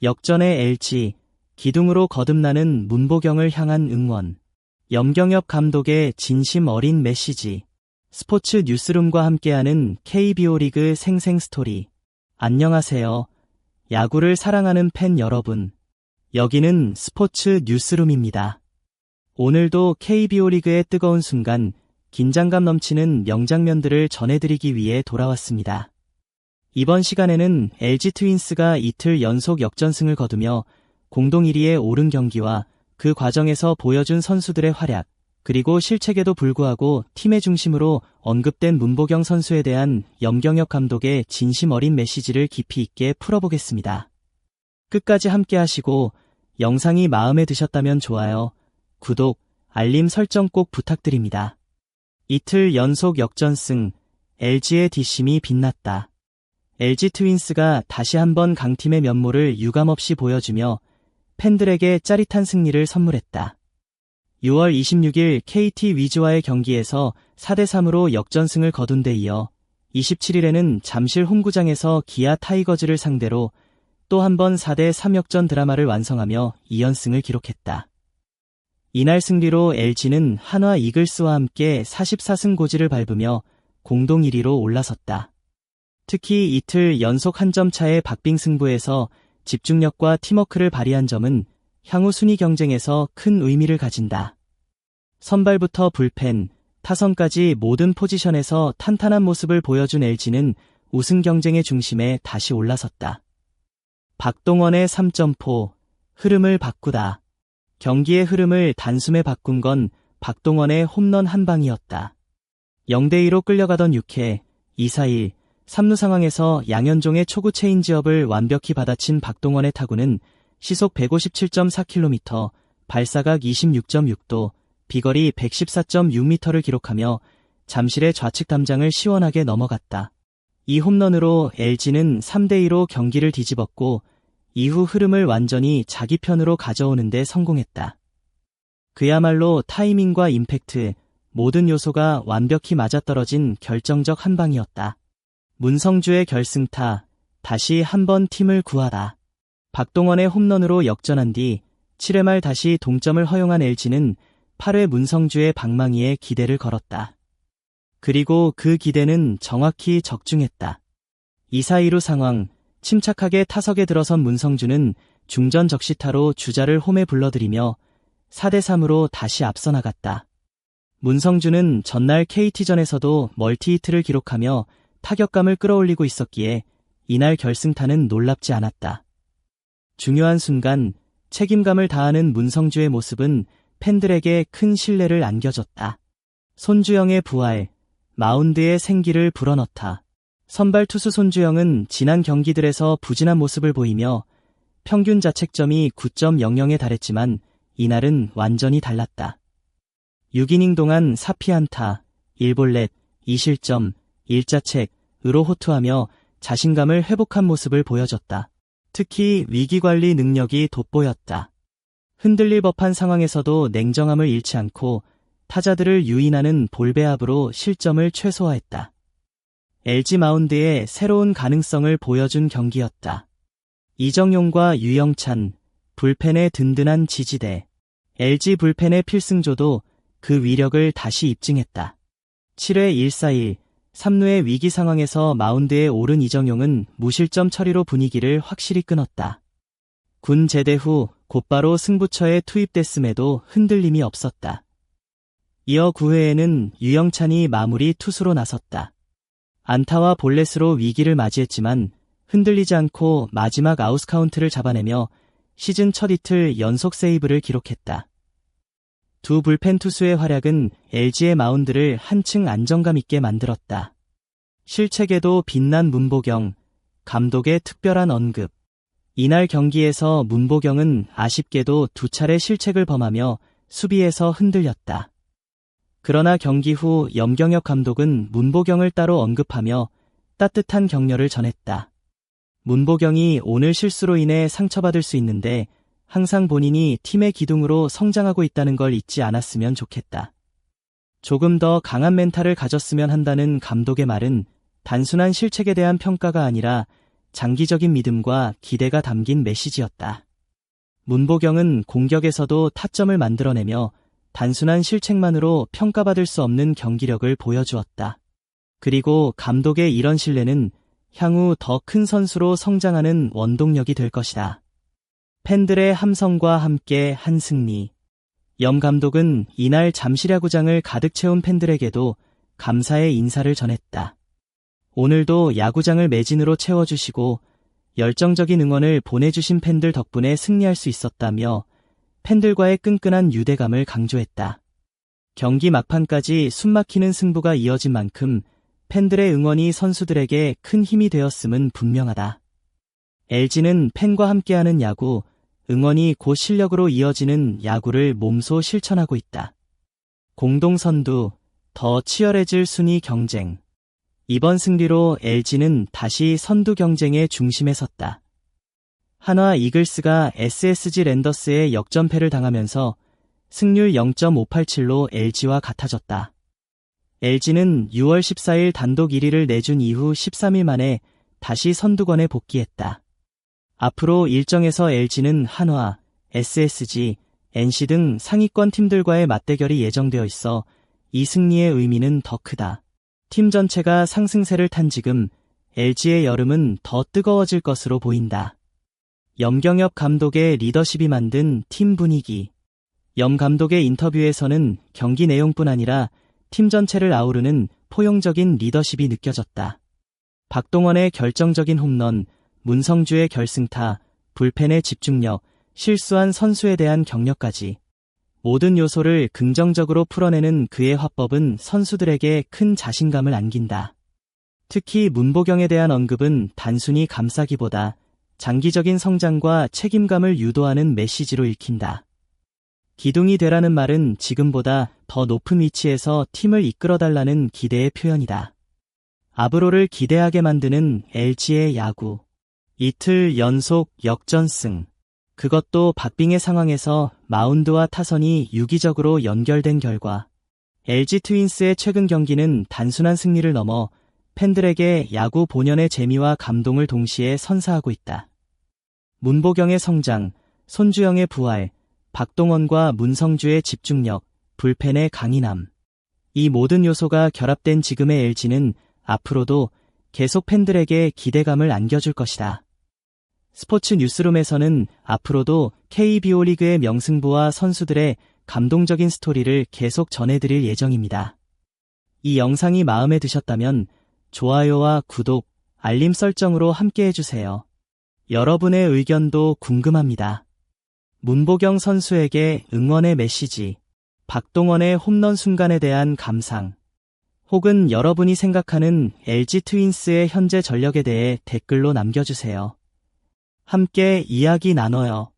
역전의 LG, 기둥으로 거듭나는 문보경을 향한 응원. 염경엽 감독의 진심 어린 메시지. 스포츠 뉴스룸과 함께하는 KBO 리그 생생 스토리. 안녕하세요. 야구를 사랑하는 팬 여러분. 여기는 스포츠 뉴스룸입니다. 오늘도 KBO 리그의 뜨거운 순간, 긴장감 넘치는 명장면들을 전해드리기 위해 돌아왔습니다. 이번 시간에는 LG 트윈스가 이틀 연속 역전승을 거두며 공동 1위에 오른 경기와 그 과정에서 보여준 선수들의 활약, 그리고 실책에도 불구하고 팀의 중심으로 언급된 문보경 선수에 대한 염경엽 감독의 진심 어린 메시지를 깊이 있게 풀어보겠습니다. 끝까지 함께 하시고 영상이 마음에 드셨다면 좋아요, 구독, 알림 설정 꼭 부탁드립니다. 이틀 연속 역전승, LG의 뒷심이 빛났다. LG 트윈스가 다시 한번 강팀의 면모를 유감없이 보여주며 팬들에게 짜릿한 승리를 선물했다. 6월 26일 KT 위즈와의 경기에서 4대3으로 역전승을 거둔 데 이어 27일에는 잠실 홈구장에서 기아 타이거즈를 상대로 또 한 번 4대3 역전 드라마를 완성하며 2연승을 기록했다. 이날 승리로 LG는 한화 이글스와 함께 44승 고지를 밟으며 공동 1위로 올라섰다. 특히 이틀 연속 한 점 차의 박빙 승부에서 집중력과 팀워크를 발휘한 점은 향후 순위 경쟁에서 큰 의미를 가진다. 선발부터 불펜, 타선까지 모든 포지션에서 탄탄한 모습을 보여준 LG는 우승 경쟁의 중심에 다시 올라섰다. 박동원의 3점포, 흐름을 바꾸다. 경기의 흐름을 단숨에 바꾼 건 박동원의 홈런 한 방이었다. 0대2로 끌려가던 6회, 2-4-1, 3루 상황에서 양현종의 초구 체인지업을 완벽히 받아친 박동원의 타구는 시속 157.4km, 발사각 26.6도, 비거리 114.6m를 기록하며 잠실의 좌측 담장을 시원하게 넘어갔다. 이 홈런으로 LG는 3대2로 경기를 뒤집었고 이후 흐름을 완전히 자기 편으로 가져오는 데 성공했다. 그야말로 타이밍과 임팩트, 모든 요소가 완벽히 맞아떨어진 결정적 한 방이었다. 문성주의 결승타, 다시 한번 팀을 구하다. 박동원의 홈런으로 역전한 뒤 7회 말 다시 동점을 허용한 LG는 8회 문성주의 방망이에 기대를 걸었다. 그리고 그 기대는 정확히 적중했다. 2-4-2루 상황, 침착하게 타석에 들어선 문성주는 중전 적시타로 주자를 홈에 불러들이며 4대3으로 다시 앞서 나갔다. 문성주는 전날 KT전에서도 멀티히트를 기록하며 타격감을 끌어올리고 있었기에 이날 결승타는 놀랍지 않았다. 중요한 순간 책임감을 다하는 문성주의 모습은 팬들에게 큰 신뢰를 안겨줬다. 손주영의 부활, 마운드에 생기를 불어넣다. 선발 투수 손주영은 지난 경기들에서 부진한 모습을 보이며 평균 자책점이 9.00에 달했지만 이날은 완전히 달랐다. 6이닝 동안 4피안타, 1볼넷, 2실점, 1자책으로 호투하며 자신감을 회복한 모습을 보여줬다. 특히 위기관리 능력이 돋보였다. 흔들릴 법한 상황에서도 냉정함을 잃지 않고 타자들을 유인하는 볼배합으로 실점을 최소화했다. LG 마운드의 새로운 가능성을 보여준 경기였다. 이정용과 유영찬, 불펜의 든든한 지지대. LG 불펜의 필승조도 그 위력을 다시 입증했다. 7회 1-4-1, 3루의 위기 상황에서 마운드에 오른 이정용은 무실점 처리로 분위기를 확실히 끊었다. 군 제대 후 곧바로 승부처에 투입됐음에도 흔들림이 없었다. 이어 9회에는 유영찬이 마무리 투수로 나섰다. 안타와 볼넷으로 위기를 맞이했지만 흔들리지 않고 마지막 아웃카운트를 잡아내며 시즌 첫 이틀 연속 세이브를 기록했다. 두 불펜 투수의 활약은 LG의 마운드를 한층 안정감 있게 만들었다. 실책에도 빛난 문보경, 감독의 특별한 언급. 이날 경기에서 문보경은 아쉽게도 2차례 실책을 범하며 수비에서 흔들렸다. 그러나 경기 후 염경엽 감독은 문보경을 따로 언급하며 따뜻한 격려를 전했다. 문보경이 오늘 실수로 인해 상처받을 수 있는데 항상 본인이 팀의 기둥으로 성장하고 있다는 걸 잊지 않았으면 좋겠다. 조금 더 강한 멘탈을 가졌으면 한다는 감독의 말은 단순한 실책에 대한 평가가 아니라 장기적인 믿음과 기대가 담긴 메시지였다. 문보경은 공격에서도 타점을 만들어내며 단순한 실책만으로 평가받을 수 없는 경기력을 보여주었다. 그리고 감독의 이런 신뢰는 향후 더 큰 선수로 성장하는 원동력이 될 것이다. 팬들의 함성과 함께 한 승리. 염 감독은 이날 잠실야구장을 가득 채운 팬들에게도 감사의 인사를 전했다. 오늘도 야구장을 매진으로 채워주시고 열정적인 응원을 보내주신 팬들 덕분에 승리할 수 있었다며 팬들과의 끈끈한 유대감을 강조했다. 경기 막판까지 숨막히는 승부가 이어진 만큼 팬들의 응원이 선수들에게 큰 힘이 되었음은 분명하다. LG는 팬과 함께하는 야구, 응원이 곧 실력으로 이어지는 야구를 몸소 실천하고 있다. 공동선두, 더 치열해질 순위 경쟁. 이번 승리로 LG는 다시 선두 경쟁의 중심에 섰다. 한화 이글스가 SSG 랜더스에 역전패를 당하면서 승률 0.587로 LG와 같아졌다. LG는 6월 14일 단독 1위를 내준 이후 13일 만에 다시 선두권에 복귀했다. 앞으로 일정에서 LG는 한화, SSG, NC 등 상위권 팀들과의 맞대결이 예정되어 있어 이 승리의 의미는 더 크다. 팀 전체가 상승세를 탄 지금 LG의 여름은 더 뜨거워질 것으로 보인다. 염경엽 감독의 리더십이 만든 팀 분위기. 염 감독의 인터뷰에서는 경기 내용뿐 아니라 팀 전체를 아우르는 포용적인 리더십이 느껴졌다. 박동원의 결정적인 홈런, 문성주의 결승타, 불펜의 집중력, 실수한 선수에 대한 격려까지 모든 요소를 긍정적으로 풀어내는 그의 화법은 선수들에게 큰 자신감을 안긴다. 특히 문보경에 대한 언급은 단순히 감싸기보다 장기적인 성장과 책임감을 유도하는 메시지로 읽힌다. 기둥이 되라는 말은 지금보다 더 높은 위치에서 팀을 이끌어달라는 기대의 표현이다. 앞으로를 기대하게 만드는 LG의 야구. 이틀 연속 역전승. 그것도 박빙의 상황에서 마운드와 타선이 유기적으로 연결된 결과. LG 트윈스의 최근 경기는 단순한 승리를 넘어 팬들에게 야구 본연의 재미와 감동을 동시에 선사하고 있다. 문보경의 성장, 손주영의 부활, 박동원과 문성주의 집중력, 불펜의 강인함. 이 모든 요소가 결합된 지금의 LG는 앞으로도 계속 팬들에게 기대감을 안겨줄 것이다. 스포츠 뉴스룸에서는 앞으로도 KBO 리그의 명승부와 선수들의 감동적인 스토리를 계속 전해드릴 예정입니다. 이 영상이 마음에 드셨다면 좋아요와 구독, 알림 설정으로 함께 해주세요. 여러분의 의견도 궁금합니다. 문보경 선수에게 응원의 메시지, 박동원의 홈런 순간에 대한 감상, 혹은 여러분이 생각하는 LG 트윈스의 현재 전력에 대해 댓글로 남겨주세요. 함께 이야기 나눠요.